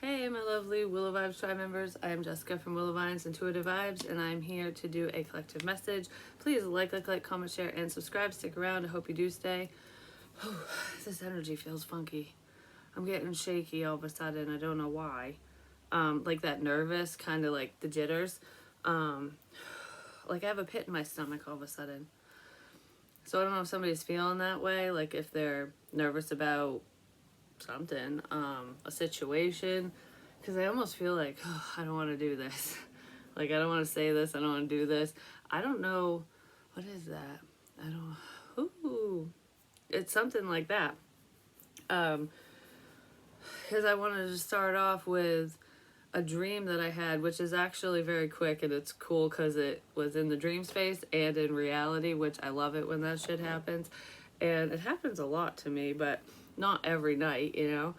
Hey, my lovely Willow Vibes tribe members. I am Jessica from Willow Vines Intuitive Vibes, and I'm here to do a collective message. Please like, comment, share, and subscribe. Stick around. I hope you do stay. This energy feels funky. I'm getting shaky all of a sudden. I don't know why. Like that nervous, kind of like the jitters. Like I have a pit in my stomach all of a sudden. So I don't know if somebody's feeling that way, like if they're nervous about something, a situation, because I almost feel like, I don't want to do this. Like, I don't want to say this, I don't want to do this. I don't know, what is that? It's something like that. Because I wanted to start off with a dream that I had, which is actually very quick, and it's cool because it was in the dream space and in reality, which I love it when that shit happens. And it happens a lot to me, but not every night, you know.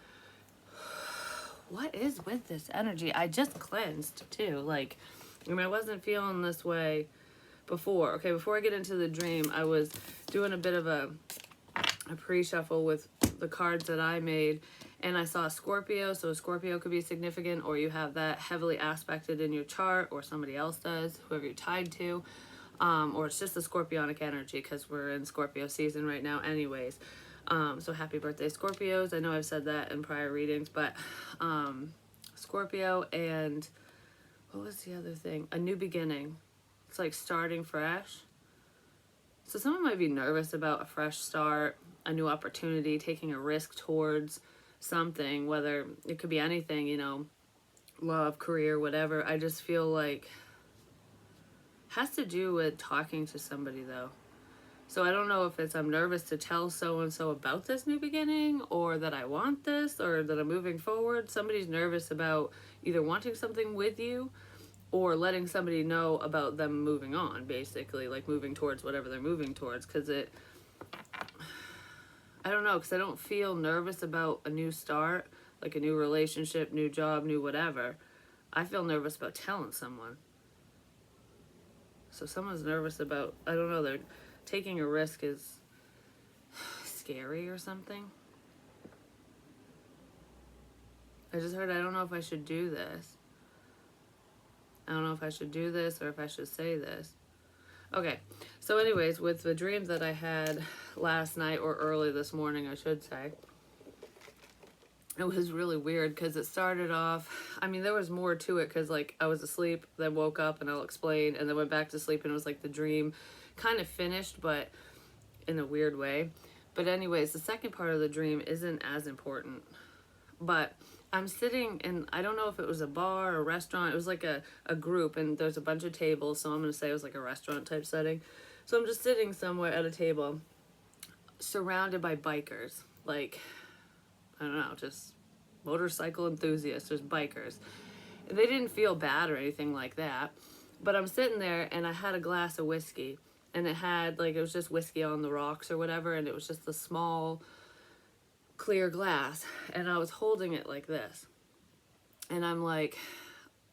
What is with this energy? I just cleansed too. Like, I wasn't feeling this way before. Okay, before I get into the dream, I was doing a bit of a pre-shuffle with the cards that I made, and I saw Scorpio. So Scorpio could be significant, or you have that heavily aspected in your chart, or somebody else does, whoever you're tied to, or it's just the Scorpionic energy because we're in Scorpio season right now anyways. So happy birthday, Scorpios. I know I've said that in prior readings, but Scorpio and what was the other thing? A new beginning. It's like starting fresh. So someone might be nervous about a fresh start, a new opportunity, taking a risk towards something, whether it could be anything, you know, love, career, whatever. I just feel like it has to do with talking to somebody though. So I don't know if it's I'm nervous to tell so-and-so about this new beginning, or that I want this, or that I'm moving forward. Somebody's nervous about either wanting something with you or letting somebody know about them moving on, basically, like moving towards whatever they're moving towards. Because I don't know, because I don't feel nervous about a new start, like a new relationship, new job, new whatever. I feel nervous about telling someone. So someone's nervous about, I don't know, they're taking a risk is scary or something. I just heard I don't know if I should do this. I don't know if I should do this or if I should say this. Okay, so anyways, with the dream that I had last night, or early this morning, I should say, it was really weird because it started off, there was more to it because, like, I was asleep, then woke up, and I'll explain, and then went back to sleep, and it was like the dream kind of finished, but in a weird way. But anyways, the second part of the dream isn't as important. But I'm sitting in, I don't know if it was a bar or a restaurant. It was like a group, and there's a bunch of tables, so I'm going to say it was like a restaurant type setting. So I'm just sitting somewhere at a table surrounded by bikers. Like, I don't know, just motorcycle enthusiasts, just bikers. They didn't feel bad or anything like that. But I'm sitting there, and I had a glass of whiskey. And it had, like, it was just whiskey on the rocks or whatever, and it was just a small, clear glass. And I was holding it like this. And I'm like,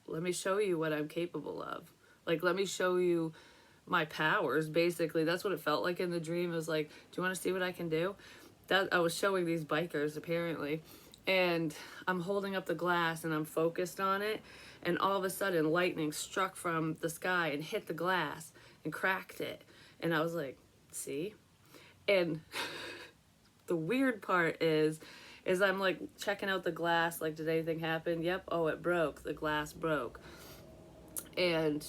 let me show you what I'm capable of. Like, let me show you my powers, basically. That's what it felt like in the dream. It was like, do you want to see what I can do? That I was showing these bikers, apparently. And I'm holding up the glass, and I'm focused on it. And all of a sudden, lightning struck from the sky and hit the glass and cracked it. And I was like, see? And the weird part is I'm like checking out the glass, like, did anything happen? Yep. Oh, it broke. The glass broke. And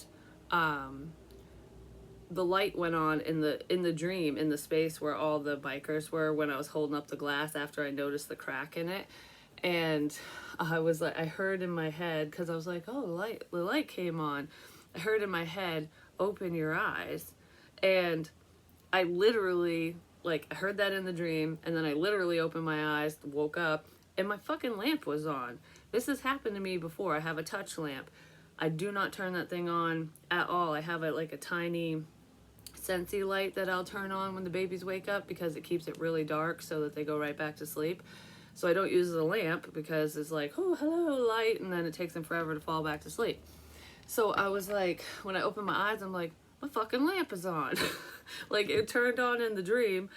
the light went on in the dream, in the space where all the bikers were, when I was holding up the glass after I noticed the crack in it. And I was like, I heard in my head, because I was like, oh, the light came on. I heard in my head, open your eyes. And I literally, like, I heard that in the dream, and then I literally opened my eyes, woke up, and my fucking lamp was on. This has happened to me before. I have a touch lamp. I do not turn that thing on at all. I have a tiny Scentsy light that I'll turn on when the babies wake up because it keeps it really dark so that they go right back to sleep. So I don't use the lamp because it's like, oh, hello, light, and then it takes them forever to fall back to sleep. So I was like, when I opened my eyes, I'm like, my fucking lamp is on. Like, it turned on in the dream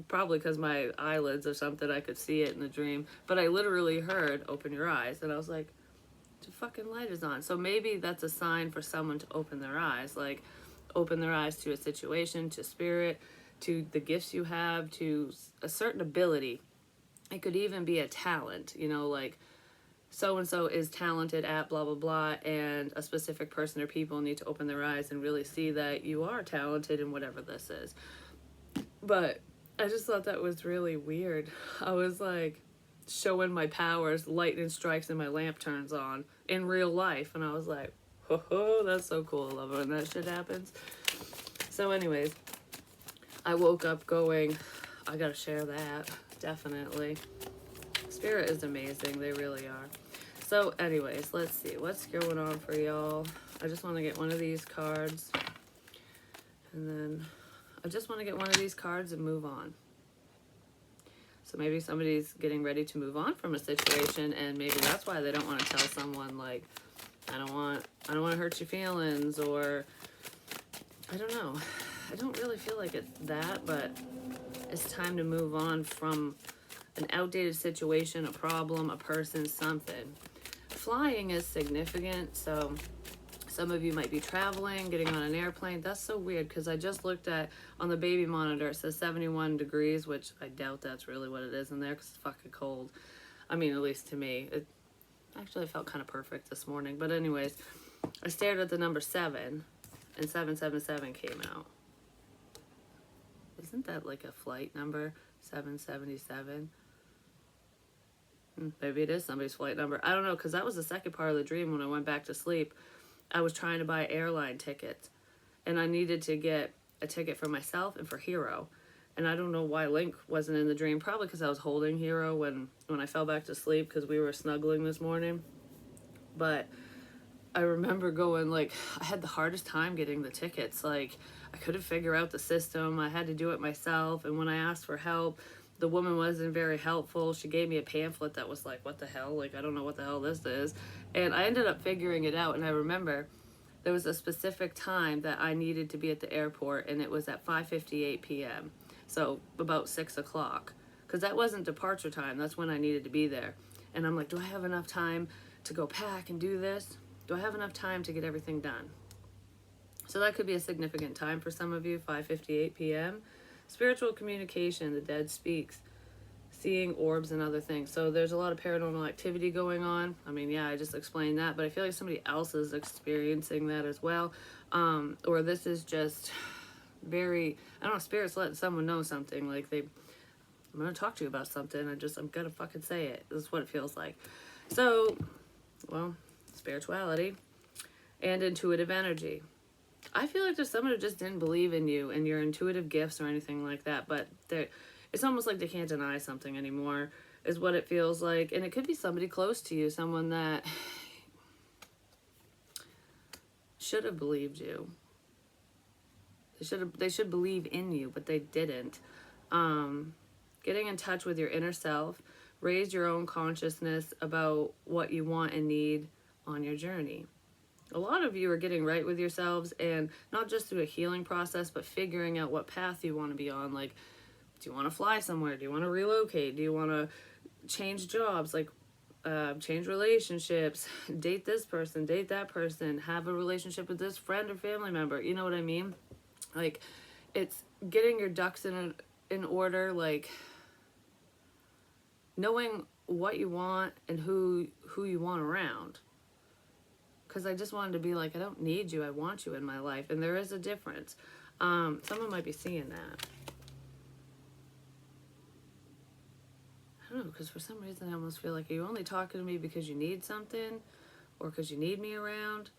probably because my eyelids or something, I could see it in the dream. But I literally heard, open your eyes. And I was like, the fucking light is on. So maybe that's a sign for someone to open their eyes. Like, open their eyes to a situation, to spirit, to the gifts you have, to a certain ability. It could even be a talent, you know, like so and so is talented at blah blah blah, and a specific person or people need to open their eyes and really see that you are talented in whatever this is. But I just thought that was really weird. I was like showing my powers, lightning strikes and my lamp turns on in real life, and I was like, oh, that's so cool. I love it when that shit happens. So anyways, I woke up going, I gotta share that, definitely. Spirit is amazing, they really are. So anyways, let's see what's going on for y'all. I just want to get one of these cards, and then I just want to get one of these cards and move on. So maybe somebody's getting ready to move on from a situation, and maybe that's why they don't want to tell someone, like, I don't want to hurt your feelings, or I don't know. I don't really feel like it's that, but it's time to move on from an outdated situation, a problem, a person, something. Flying is significant, so some of you might be traveling, getting on an airplane. That's so weird, because I just looked at, on the baby monitor, it says 71 degrees, which I doubt that's really what it is in there, because it's fucking cold. I mean, at least to me. It actually felt kind of perfect this morning. But anyways, I stared at the number 7, and 777 came out. Isn't that like a flight number? 777? Maybe it is somebody's flight number. I don't know, because that was the second part of the dream. When I went back to sleep, I was trying to buy airline tickets, and I needed to get a ticket for myself and for Hero. And I don't know why Link wasn't in the dream. Probably because I was holding Hero when I fell back to sleep, because we were snuggling this morning. But I remember going, like, I had the hardest time getting the tickets. Like, I couldn't figure out the system. I had to do it myself. And when I asked for help, the woman wasn't very helpful. She gave me a pamphlet that was like, what the hell? Like, I don't know what the hell this is. And I ended up figuring it out. And I remember there was a specific time that I needed to be at the airport, and it was at 5:58 p.m. So about 6 o'clock. Because that wasn't departure time. That's when I needed to be there. And I'm like, do I have enough time to go pack and do this? Do I have enough time to get everything done? So that could be a significant time for some of you, 5:58 p.m. Spiritual communication, the dead speaks, seeing orbs and other things. So there's a lot of paranormal activity going on. I mean, yeah, I just explained that, but I feel like somebody else is experiencing that as well. Or this is just very, I don't know, spirits letting someone know something. Like, I'm going to talk to you about something. I'm going to fucking say it. This is what it feels like. So, well, spirituality and intuitive energy. I feel like there's someone who just didn't believe in you and your intuitive gifts or anything like that, but it's almost like they can't deny something anymore, is what it feels like. And it could be somebody close to you, someone that should have believed you. They should believe in you, but they didn't. Getting in touch with your inner self, raise your own consciousness about what you want and need on your journey. A lot of you are getting right with yourselves, and not just through a healing process, but figuring out what path you want to be on. Like, do you want to fly somewhere? Do you want to relocate? Do you want to change jobs? Like, change relationships, date this person, date that person, have a relationship with this friend or family member. You know what I mean? Like, it's getting your ducks in order, like knowing what you want and who you want around. Because I just wanted to be like, I don't need you, I want you in my life. And there is a difference. Someone might be seeing that. I don't know, because for some reason I almost feel like, are you only talking to me because you need something? Or because you need me around?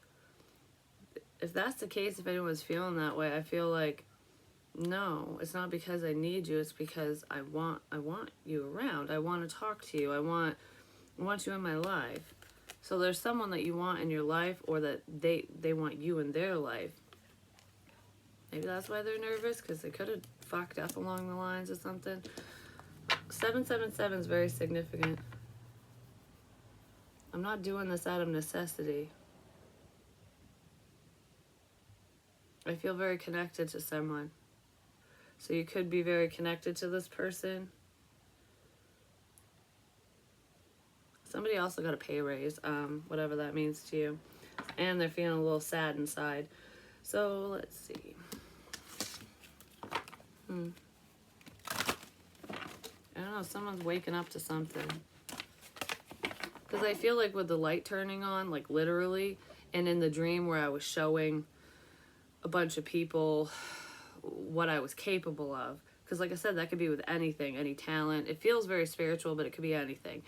If that's the case, if anyone's feeling that way, I feel like, no, it's not because I need you, it's because I want you around. I want to talk to you. I want you in my life. So there's someone that you want in your life, or that they want you in their life. Maybe that's why they're nervous, because they could have fucked up along the lines of something. 777 is very significant. I'm not doing this out of necessity. I feel very connected to someone. So you could be very connected to this person. Somebody also got a pay raise, whatever that means to you. And they're feeling a little sad inside. So let's see. I don't know, someone's waking up to something. Because I feel like with the light turning on, like literally, and in the dream where I was showing a bunch of people what I was capable of. Because like I said, that could be with anything, any talent. It feels very spiritual, but it could be anything.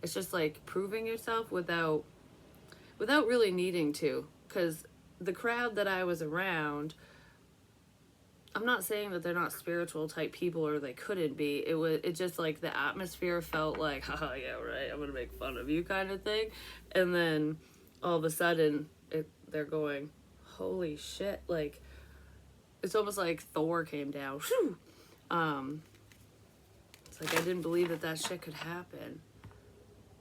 It's just like proving yourself without really needing to. Because the crowd that I was around, I'm not saying that they're not spiritual type people or they couldn't be. It just like the atmosphere felt like, haha, yeah, right, I'm gonna make fun of you kind of thing. And then all of a sudden they're going, holy shit, like it's almost like Thor came down. Whew. It's like I didn't believe that shit could happen.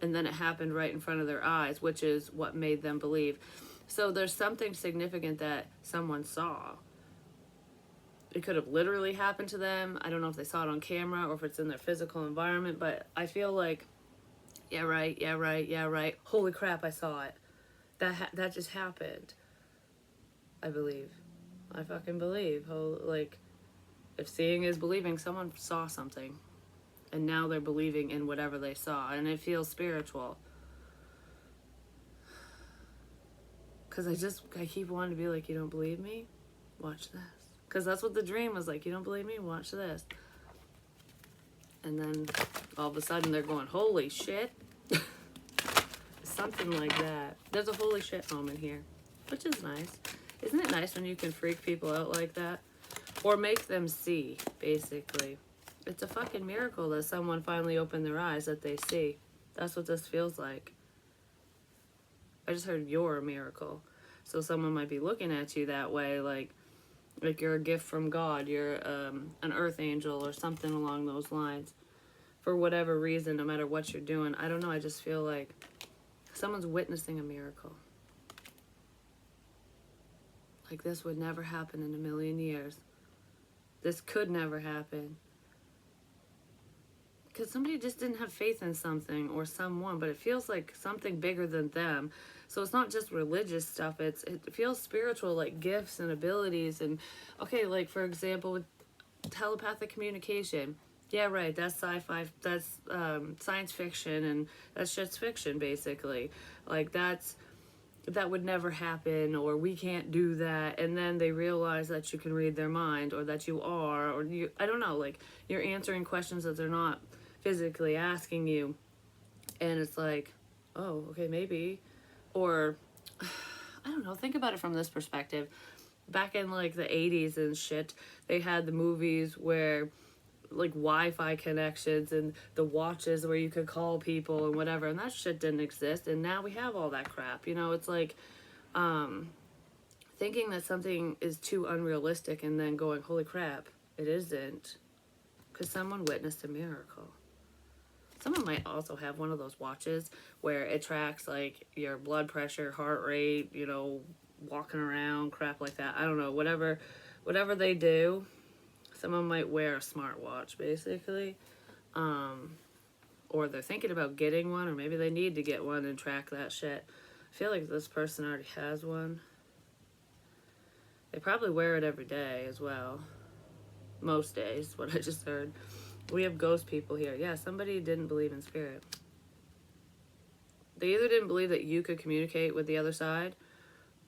And then it happened right in front of their eyes, which is what made them believe. So there's something significant that someone saw. It could have literally happened to them. I don't know if they saw it on camera or if it's in their physical environment, but I feel like, yeah, right, yeah, right, yeah, right. Holy crap, I saw it. That just happened. I believe. I fucking believe. Like, if seeing is believing, someone saw something. And now they're believing in whatever they saw. And it feels spiritual. Because I keep wanting to be like, you don't believe me? Watch this. Because that's what the dream was like. You don't believe me? Watch this. And then all of a sudden they're going, holy shit. Something like that. There's a holy shit moment here. Which is nice. Isn't it nice when you can freak people out like that? Or make them see, basically. It's a fucking miracle that someone finally opened their eyes that they see. That's what this feels like. I just heard you're a miracle. So someone might be looking at you that way, like you're a gift from God. You're an earth angel or something along those lines. For whatever reason, no matter what you're doing. I don't know, I just feel like someone's witnessing a miracle. Like this would never happen in a million years. This could never happen. Because somebody just didn't have faith in something or someone, but it feels like something bigger than them. So it's not just religious stuff. It feels spiritual, like gifts and abilities. And okay, like for example, with telepathic communication. Yeah, right. That's sci-fi. That's science fiction, and that shit's fiction, basically. Like that would never happen, or we can't do that. And then they realize that you can read their mind, or that you are, or you. I don't know. Like you're answering questions that they're not physically asking you, and it's like, oh, okay, maybe. Or I don't know, think about it from this perspective. Back in like the 80s and shit, they had the movies where like Wi-Fi connections and the watches where you could call people and whatever, and that shit didn't exist, and now we have all that crap. It's like thinking that something is too unrealistic and then going, holy crap, it isn't, because someone witnessed a miracle. Someone might also have one of those watches where it tracks like your blood pressure, heart rate, walking around, crap like that. I don't know, whatever they do. Someone might wear a smartwatch, basically. Or they're thinking about getting one, or maybe they need to get one and track that shit. I feel like this person already has one. They probably wear it every day as well. Most days, what I just heard. We have ghost people here. Yeah, somebody didn't believe in spirit. They either didn't believe that you could communicate with the other side,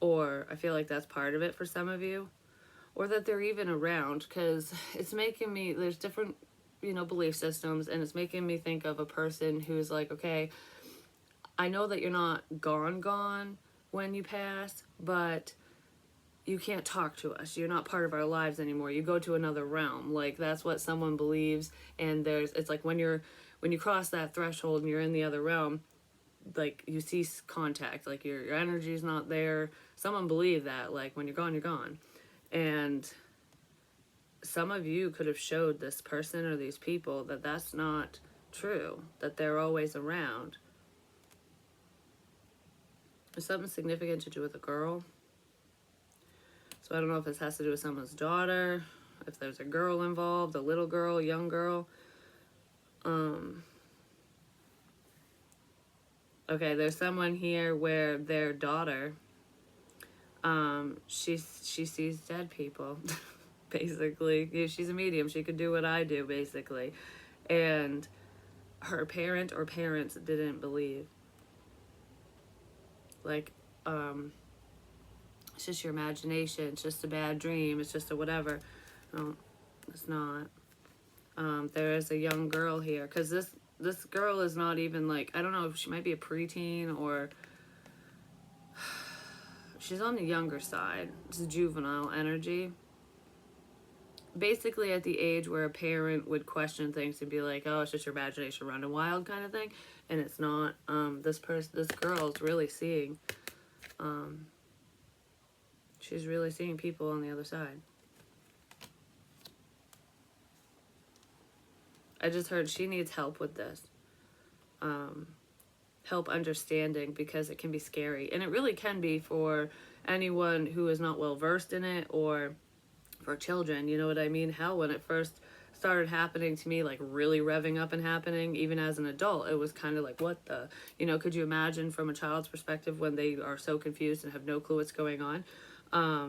or I feel like that's part of it for some of you, or that they're even around, because it's making me, there's different, belief systems, and it's making me think of a person who's like, okay, I know that you're not gone when you pass, but you can't talk to us. You're not part of our lives anymore. You go to another realm. Like that's what someone believes. And it's like when you cross that threshold and you're in the other realm, like you cease contact. Like your energy's not there. Someone believed that. Like when you're gone, you're gone. And some of you could have showed this person or these people that that's not true. That they're always around. There's something significant to do with a girl. So I don't know if this has to do with someone's daughter. if there's a girl involved, a little girl, young girl. Okay, there's someone here where their daughter, she sees dead people, basically. Yeah, she's a medium. She could do what I do, basically. And her parent or parents didn't believe. Like, it's just your imagination. It's just a bad dream. It's just a whatever. No, it's not. There is a young girl here, because this girl is not even like, I don't know if she might be a preteen or she's on the younger side. It's a juvenile energy. Basically at the age where a parent would question things and be like, oh, it's just your imagination running wild kind of thing. And it's not. This girl is really seeing, she's really seeing people on the other side. I just heard she needs help with this. Help understanding, because it can be scary. And it really can be for anyone who is not well versed in it, or for children, you know what I mean? Hell, when it first started happening to me, like really revving up and happening, even as an adult, it was kind of like, what the, could you imagine from a child's perspective when they are so confused and have no clue what's going on?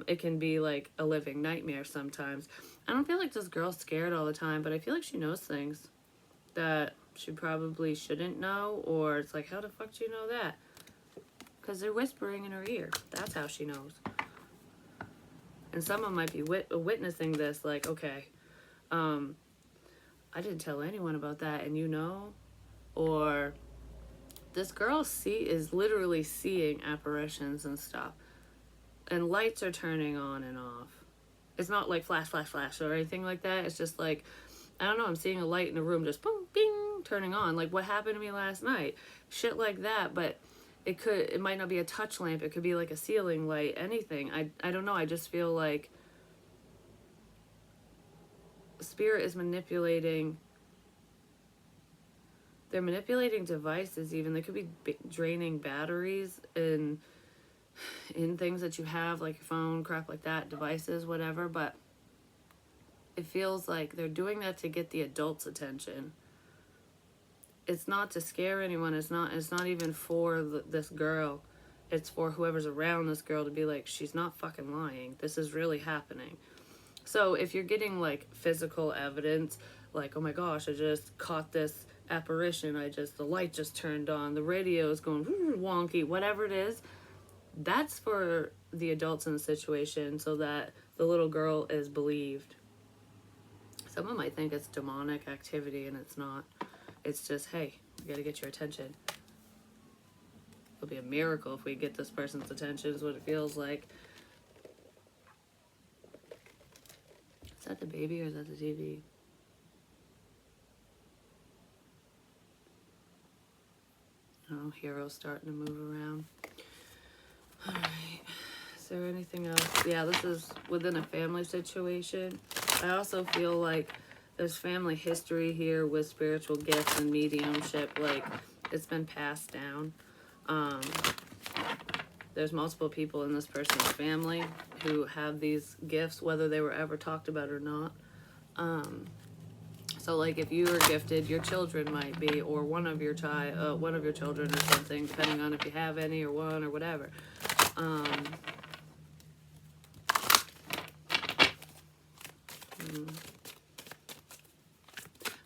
It can be like a living nightmare sometimes. I don't feel like this girl's scared all the time, but I feel like she knows things that she probably shouldn't know, or it's like, how the fuck do you know that? Because they're whispering in her ear. That's how she knows. And someone might be witnessing this, like, okay, I didn't tell anyone about that, and or this girl is literally seeing apparitions and stuff, and lights are turning on and off. It's not like flash, flash, flash or anything like that. It's just like, I don't know, I'm seeing a light in a room just boom, bing, turning on. Like what happened to me last night. Shit like that, but it might not be a touch lamp. It could be like a ceiling light, anything. I don't know. I just feel like spirit is manipulating. They're manipulating devices even. They could be draining batteries in things that you have, like your phone, crap like that, devices, whatever, but it feels like they're doing that to get the adults' attention. It's not to scare anyone. It's not even for this girl. It's for whoever's around this girl to be like, she's not fucking lying. This is really happening. So if you're getting like physical evidence, like, oh my gosh, I just caught this apparition. The light just turned on. The radio is going wonky, whatever it is. That's for the adults in the situation so that the little girl is believed. Someone might think it's demonic activity, and it's not. It's just, hey, we gotta get your attention. It'll be a miracle if we get this person's attention, is what it feels like. Is that the baby or is that the TV? Oh, Hero's starting to move around. Alright. Is there anything else? Yeah, this is within a family situation. I also feel like there's family history here with spiritual gifts and mediumship. Like, it's been passed down. There's multiple people in this person's family who have these gifts, whether they were ever talked about or not. So, like, if you were gifted, your children might be, or one of your children or something, depending on if you have any or one or whatever.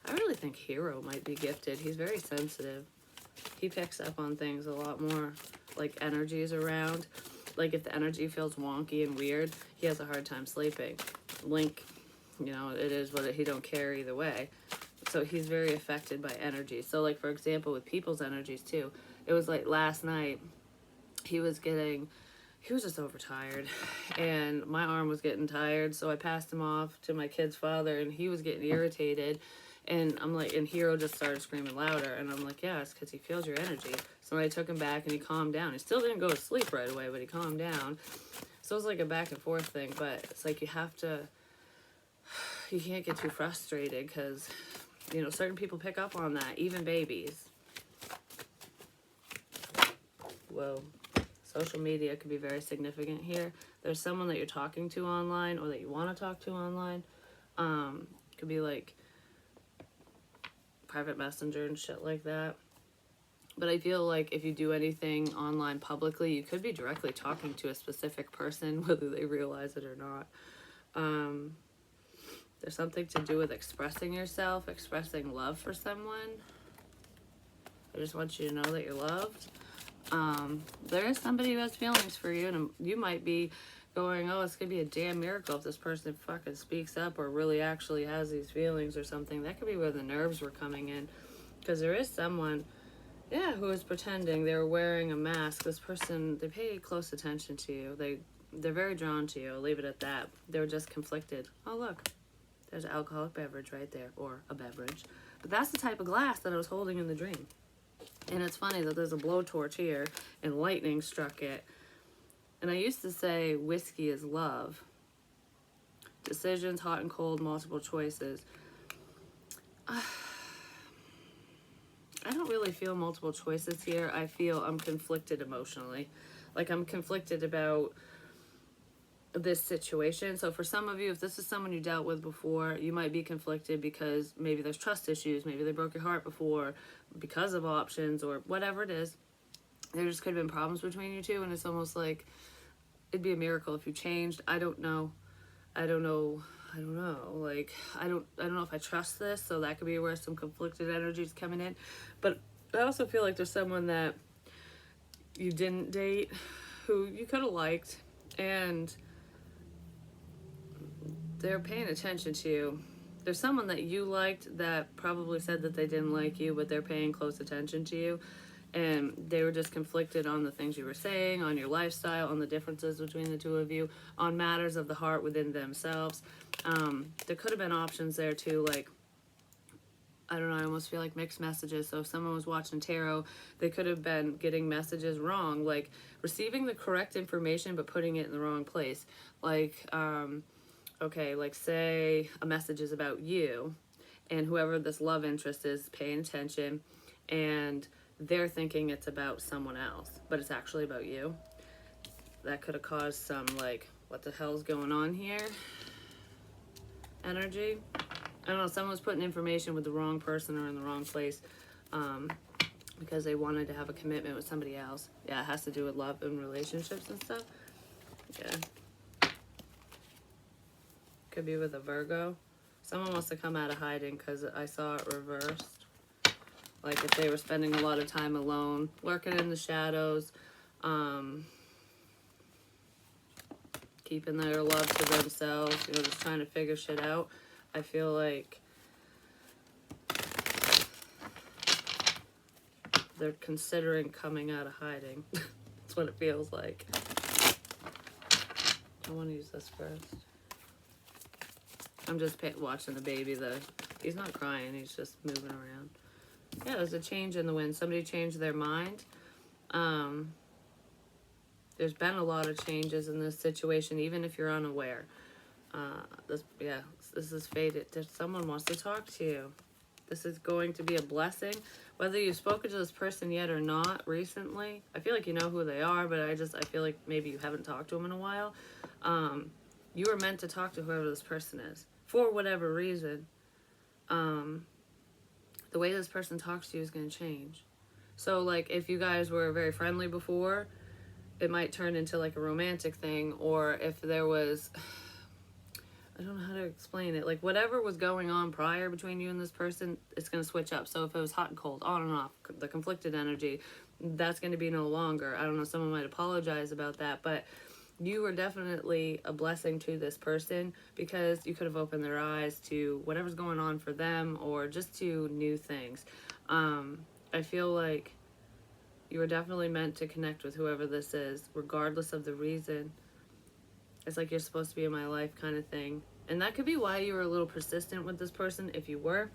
I really think Hero might be gifted. He's very sensitive. He picks up on things a lot more, like energies around. Like if the energy feels wonky and weird, he has a hard time sleeping. Link, it is what he don't care either way. So he's very affected by energy. So like, for example, with people's energies too, it was like last night, he was just overtired, and my arm was getting tired, so I passed him off to my kid's father, and he was getting irritated, and I'm like, and Hero just started screaming louder, and I'm like, yeah, it's because he feels your energy. So I took him back, and he calmed down. He still didn't go to sleep right away, but he calmed down. So it was like a back and forth thing, but it's like you can't get too frustrated, because, certain people pick up on that, even babies. Whoa. Social media could be very significant here. There's someone that you're talking to online or that you want to talk to online. Could be like private messenger and shit like that. But I feel like if you do anything online publicly, you could be directly talking to a specific person, whether they realize it or not. There's something to do with expressing yourself, expressing love for someone. I just want you to know that you're loved. There is somebody who has feelings for you, and you might be going, oh, it's going to be a damn miracle if this person fucking speaks up or really actually has these feelings or something. That could be where the nerves were coming in. Because there is someone, yeah, who is pretending they were wearing a mask. This person, they pay close attention to you. They're very drawn to you. I'll leave it at that. They were just conflicted. Oh, look, there's an alcoholic beverage right there, or a beverage. But that's the type of glass that I was holding in the dream. And it's funny that there's a blowtorch here, and lightning struck it. And I used to say whiskey is love. Decisions, hot and cold, multiple choices. I don't really feel multiple choices here. I feel I'm conflicted emotionally. Like I'm conflicted about this situation. So for some of you, if this is someone you dealt with before, you might be conflicted because maybe there's trust issues, maybe they broke your heart before because of options or whatever it is. There just could have been problems between you two, and it's almost like it'd be a miracle if you changed. I don't know. Like I don't know if I trust this, so that could be where some conflicted energy is coming in. But I also feel like there's someone that you didn't date who you could have liked, and they're paying attention to you. There's someone that you liked that probably said that they didn't like you, but they're paying close attention to you. And they were just conflicted on the things you were saying, on your lifestyle, on the differences between the two of you, on matters of the heart within themselves. There could have been options there too, like, I don't know, I almost feel like mixed messages. So if someone was watching tarot, they could have been getting messages wrong, like receiving the correct information but putting it in the wrong place. Like, okay, like say a message is about you, and whoever this love interest is paying attention, and they're thinking it's about someone else, but it's actually about you. That could have caused some, like, what the hell's going on here energy. I don't know, someone was putting information with the wrong person or in the wrong place because they wanted to have a commitment with somebody else. Yeah, it has to do with love and relationships and stuff. Yeah. Could be with a Virgo. Someone wants to come out of hiding because I saw it reversed. Like if they were spending a lot of time alone, lurking in the shadows, keeping their love to themselves, just trying to figure shit out. I feel like they're considering coming out of hiding. That's what it feels like. I want to use this first. I'm just watching the baby. He's not crying. He's just moving around. Yeah, there's a change in the wind. Somebody changed their mind. There's been a lot of changes in this situation, even if you're unaware. This is fated. Someone wants to talk to you. This is going to be a blessing. Whether you've spoken to this person yet or not recently, I feel like you know who they are, but I feel like maybe you haven't talked to them in a while. You were meant to talk to whoever this person is, for whatever reason. The way this person talks to you is going to change. So, like, if you guys were very friendly before, it might turn into, like, a romantic thing. Or if there was, I don't know how to explain it. Like, whatever was going on prior between you and this person, it's going to switch up. So if it was hot and cold, on and off, the conflicted energy, that's going to be no longer. I don't know, someone might apologize about that, but you were definitely a blessing to this person because you could have opened their eyes to whatever's going on for them or just to new things. I feel like you were definitely meant to connect with whoever this is, regardless of the reason. It's like you're supposed to be in my life kind of thing. And that could be why you were a little persistent with this person, if you were.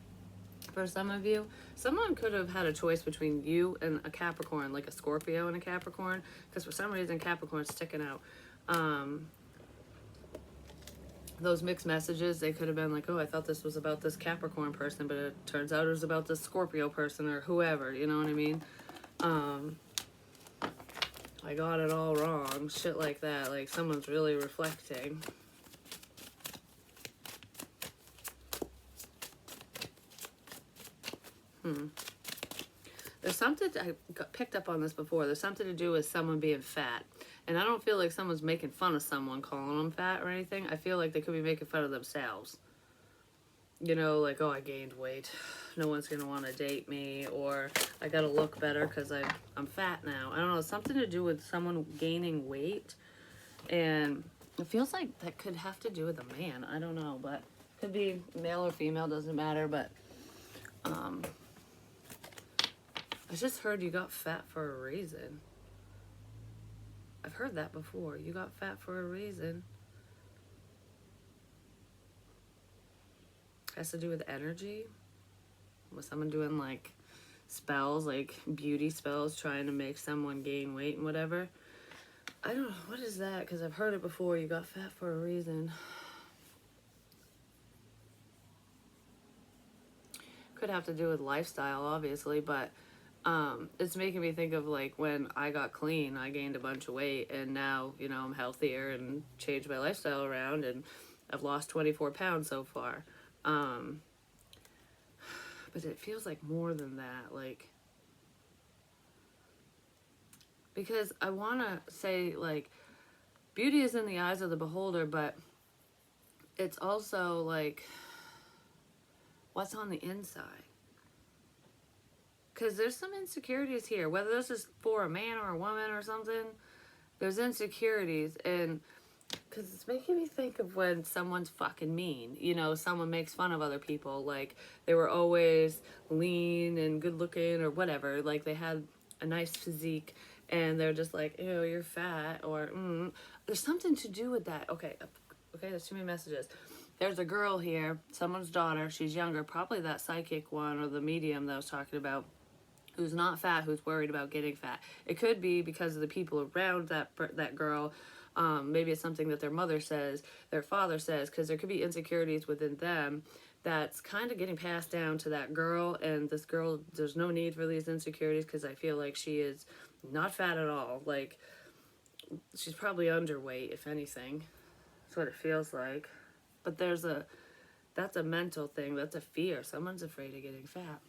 For some of you, someone could have had a choice between you and a Capricorn, like a Scorpio and a Capricorn, because for some reason Capricorn's sticking out. Those mixed messages, they could have been like, oh, I thought this was about this Capricorn person, but it turns out it was about this Scorpio person or whoever, you know what I mean? I got it all wrong, shit like that, like someone's really reflecting. There's something, picked up on this before. There's something to do with someone being fat. And I don't feel like someone's making fun of someone calling them fat or anything. I feel like they could be making fun of themselves. You know, like, oh, I gained weight. No one's going to want to date me. Or I got to look better because I'm fat now. I don't know. Something to do with someone gaining weight. And it feels like that could have to do with a man. I don't know. But could be male or female. Doesn't matter. But I just heard you got fat for a reason. I've heard that before. You got fat for a reason. Has to do with energy. Was someone doing like spells, like beauty spells, trying to make someone gain weight and whatever? I don't know. What is that? Because I've heard it before. You got fat for a reason. Could have to do with lifestyle, obviously, but it's making me think of like when I got clean, I gained a bunch of weight, and now, you know, I'm healthier and changed my lifestyle around, and I've lost 24 pounds so far. But it feels like more than that, like, because I want to say, like, beauty is in the eyes of the beholder, but it's also like what's on the inside. Because there's some insecurities here, whether this is for a man or a woman or something, there's insecurities. And because it's making me think of when someone's fucking mean, you know, someone makes fun of other people, like they were always lean and good looking or whatever, like they had a nice physique and they're just like, ew, you're fat, or there's something to do with that. Okay, there's too many messages. There's a girl here, someone's daughter, she's younger, probably that psychic one or the medium that I was talking about, who's not fat, who's worried about getting fat. It could be because of the people around that girl. Maybe it's something that their mother says, their father says, because there could be insecurities within them that's kind of getting passed down to that girl. And this girl, there's no need for these insecurities because I feel like she is not fat at all. Like, she's probably underweight, if anything. That's what it feels like. But that's a mental thing. That's a fear. Someone's afraid of getting fat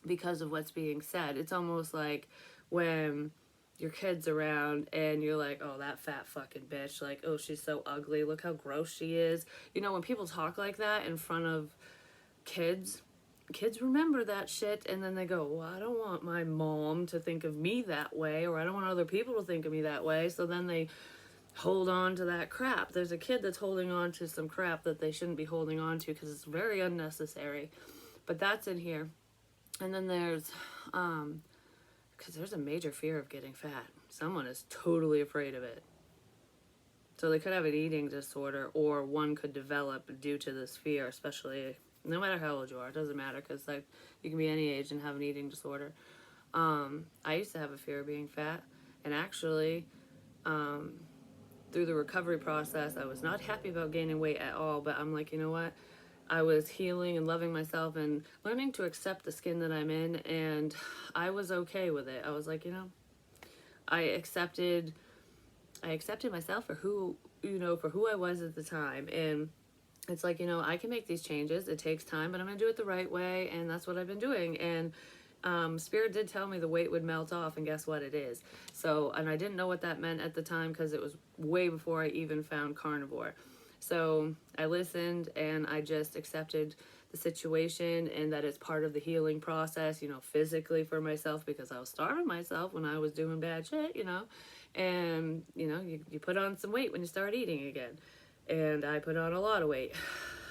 because of what's being said. It's almost like when your kid's around and you're like, oh, that fat fucking bitch, like, oh, she's so ugly, look how gross she is. You know, when people talk like that in front of kids remember that shit, and then they go, well, I don't want my mom to think of me that way, or I don't want other people to think of me that way. So then they hold on to that crap. There's a kid that's holding on to some crap that they shouldn't be holding on to because it's very unnecessary. But that's in here. And then there's, because there's a major fear of getting fat. Someone is totally afraid of it. So they could have an eating disorder, or one could develop due to this fear, especially no matter how old you are. It doesn't matter, because like you can be any age and have an eating disorder. I used to have a fear of being fat, and actually, through the recovery process, I was not happy about gaining weight at all. But I'm like, you know what? I was healing and loving myself and learning to accept the skin that I'm in, and I was okay with it. I was like, you know, I accepted myself for who I was at the time. And it's like, you know, I can make these changes. It takes time, but I'm going to do it the right way, and that's what I've been doing. And Spirit did tell me the weight would melt off, and guess what? It is. So, and I didn't know what that meant at the time because it was way before I even found carnivore. So I listened and I just accepted the situation, and that it's part of the healing process, you know, physically for myself, because I was starving myself when I was doing bad shit, you know. And, you know, you put on some weight when you start eating again. And I put on a lot of weight.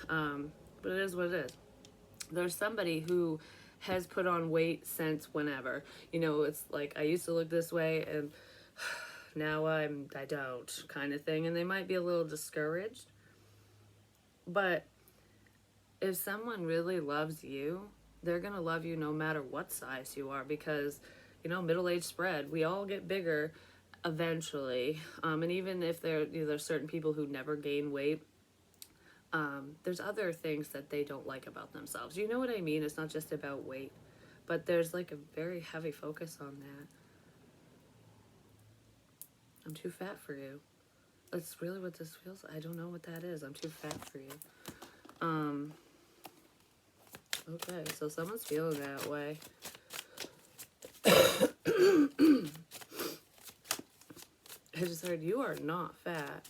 But it is what it is. There's somebody who has put on weight since whenever. You know, it's like I used to look this way and now I don't, kind of thing. And they might be a little discouraged. But if someone really loves you, they're going to love you no matter what size you are, because, you know, middle age spread. We all get bigger eventually. And even if there's certain people who never gain weight, there's other things that they don't like about themselves. You know what I mean? It's not just about weight, but there's like a very heavy focus on that. I'm too fat for you. That's really what this feels like. I don't know what that is. I'm too fat for you. Okay, so someone's feeling that way. I just heard you are not fat.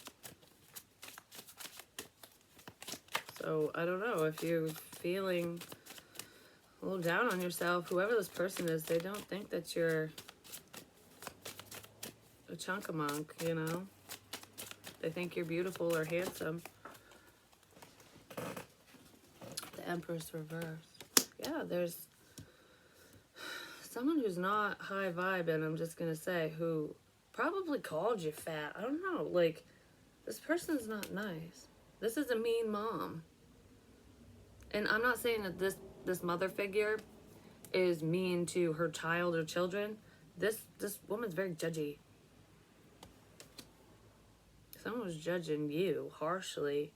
So I don't know if you're feeling a little down on yourself. Whoever this person is, they don't think that you're a chunk-a-monk, you know? They think you're beautiful or handsome. The Empress reversed. Yeah, there's someone who's not high vibing, I'm just gonna say, who probably called you fat. I don't know. Like, this person's not nice. This is a mean mom. And I'm not saying that this mother figure is mean to her child or children. This woman's very judgy. Someone was judging you harshly.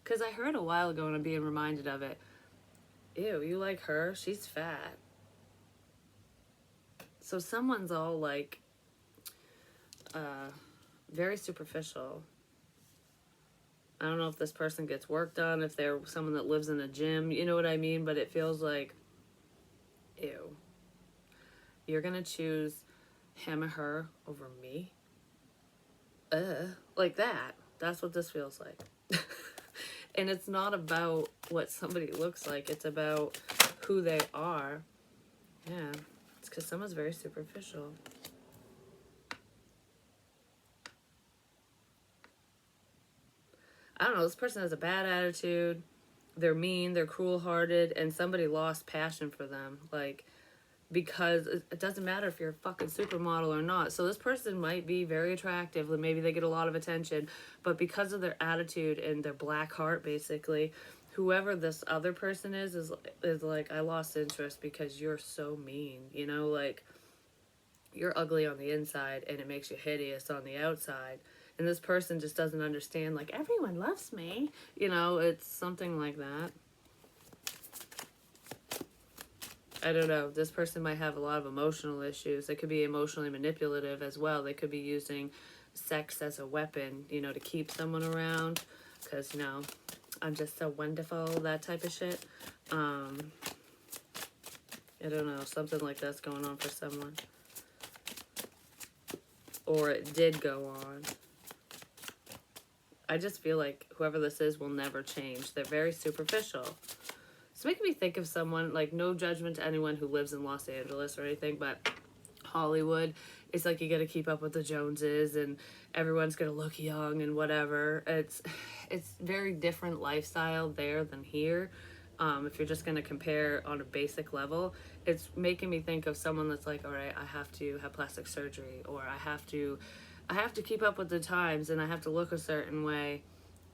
Because I heard a while ago and I'm being reminded of it. Ew, you like her? She's fat. So someone's all like, very superficial. I don't know if this person gets work done, if they're someone that lives in a gym, you know what I mean? But it feels like, ew. You're gonna choose him or her over me? Like that. That's what this feels like. And it's not about what somebody looks like. It's about who they are. Yeah. It's because someone's very superficial. I don't know. This person has a bad attitude. They're mean. They're cruel-hearted. And somebody lost passion for them. Like, because it doesn't matter if you're a fucking supermodel or not. So this person might be very attractive, and maybe they get a lot of attention, but because of their attitude and their black heart, basically, whoever this other person is like, I lost interest because you're so mean, you know, like, you're ugly on the inside and it makes you hideous on the outside. And this person just doesn't understand, like, everyone loves me, you know, it's something like that. I don't know. This person might have a lot of emotional issues. They could be emotionally manipulative as well. They could be using sex as a weapon, you know, to keep someone around. Because, you know, I'm just so wonderful, that type of shit. I don't know. Something like that's going on for someone. Or it did go on. I just feel like whoever this is will never change. They're very superficial. It's making me think of someone, like, no judgment to anyone who lives in Los Angeles or anything, but Hollywood, it's like you got to keep up with the Joneses and everyone's going to look young and whatever. It's very different lifestyle there than here. If you're just going to compare on a basic level, it's making me think of someone that's like, all right, I have to have plastic surgery, or I have to keep up with the times and I have to look a certain way.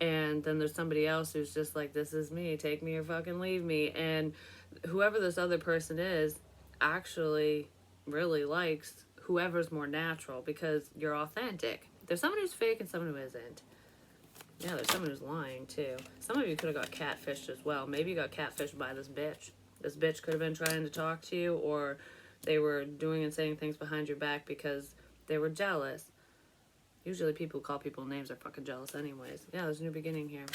And then there's somebody else who's just like, this is me, take me or fucking leave me. And whoever this other person is actually really likes whoever's more natural, because you're authentic. There's someone who's fake and someone who isn't. Yeah, there's someone who's lying too. Some of you could have got catfished as well. Maybe you got catfished by this bitch. This bitch could have been trying to talk to you, or they were doing and saying things behind your back because they were jealous. Usually people who call people names are fucking jealous anyways. Yeah, there's a new beginning here.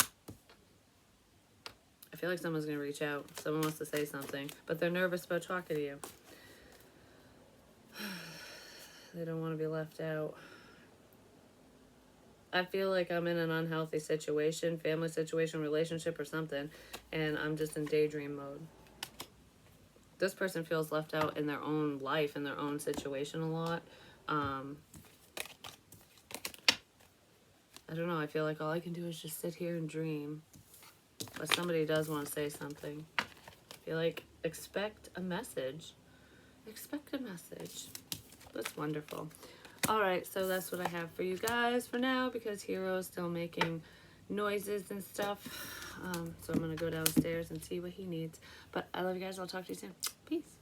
I feel like someone's going to reach out. Someone wants to say something, but they're nervous about talking to you. They don't want to be left out. I feel like I'm in an unhealthy situation, family situation, relationship, or something, and I'm just in daydream mode. This person feels left out in their own life, in their own situation a lot. I don't know, I feel like all I can do is just sit here and dream. But somebody does want to say something. I feel like expect a message. Expect a message. That's wonderful. Alright, so that's what I have for you guys for now, because Hero's still making noises and stuff. So I'm going to go downstairs and see what he needs. But I love you guys. I'll talk to you soon. Peace.